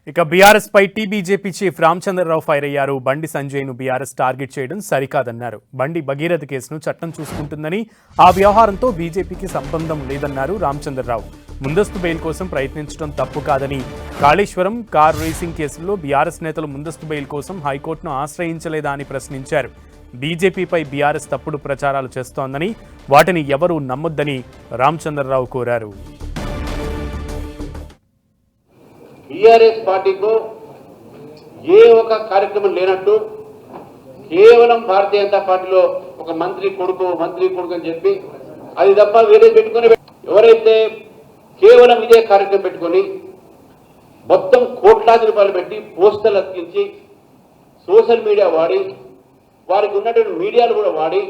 ఇక బీఆర్ఎస్ పై TBJP chief Ramachandra Rao fire అయ్యారు. బండి సంజయ్ ను బీఆర్ఎస్ టార్గెట్ చేయడం సరికాదన్నారు. బండి భగీరథ కేసును చట్టం చూసుకుంటుందని, ఆ వ్యవహారంతో బీజేపీకి సంబంధం లేదన్నారు రామచంద్రరావు. ముందస్తు బెయిల్ కోసం ప్రయత్నించడం తప్పు కాదని, కాళేశ్వరం కార్ రేసింగ్ కేసుల్లో బీఆర్ఎస్ నేతలు ముందస్తు బెయిల్ కోసం హైకోర్టును ఆశ్రయించలేదా అని ప్రశ్నించారు. బీజేపీపై బీఆర్ఎస్ తప్పుడు ప్రచారాలు చేస్తోందని, వాటిని ఎవరూ నమ్మొద్దని రామచంద్రరావు కోరారు. బీఆర్ఎస్ పార్టీకు ఏ ఒక కార్యక్రమం లేనట్టు కేవలం భారతీయ జనతా పార్టీలో ఒక మంత్రి కొడుకు అని చెప్పి అది తప్ప వేరే పెట్టుకుని ఎవరైతే కేవలం ఇదే కార్యక్రమం పెట్టుకొని మొత్తం కోట్లాది రూపాయలు పెట్టి పోస్టర్లు అతికించి సోషల్ మీడియా వాడి వారికి ఉన్నటువంటి మీడియాలు కూడా వాడి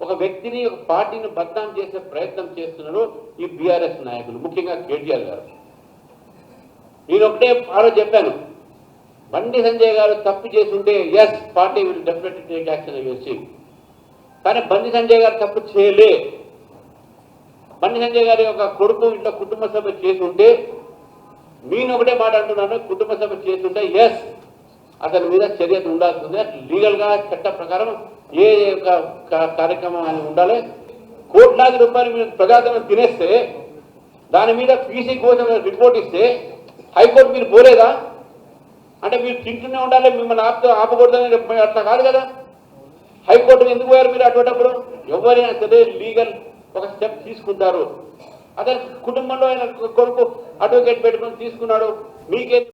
ఒక వ్యక్తిని ఒక పార్టీని బద్నాం చేసే ప్రయత్నం చేస్తున్నారు ఈ బీఆర్ఎస్ నాయకులు, ముఖ్యంగా కేటీఆర్ గారు. నేను ఒకటే ఆరో చెప్పాను, బండి సంజయ్ గారు తప్పు చేస్తుంటే as party will definitely take action against him. కానీ బండి సంజయ్ గారు తప్పు చేయలే. బండి సంజయ్ గారి ఒక కొడుకు ఇంట్లో కుటుంబ సభ చేసుంటే నేను ఒకటే మాట అంటున్నాను, కుటుంబ సభ చేస్తుంటే ఎస్ అతని మీద చర్య ఉండాల్సిందే. లీగల్గా చట్ట ప్రకారం ఏ కార్యక్రమం అని ఉండాలి. కోట్లాది రూపాయలు మీరు ప్రజాధనం తినేస్తే దాని మీద పీసీ కోసం రిపోర్ట్ ఇస్తే హైకోర్టు మీరు పోలేదా? అంటే మీరు తింటూనే ఉండాలి, మిమ్మల్ని ఆపకూడదని అట్లా కాదు కదా. హైకోర్టు ఎందుకు పోయారు మీరు? అటువంటిప్పుడు ఎవరైనా సరే లీగల్ ఒక స్టెప్ తీసుకుంటారు. అతని కుటుంబంలో ఆయన కొడుకు అడ్వకేట్ పెట్టుకుని తీసుకున్నాడు, మీకే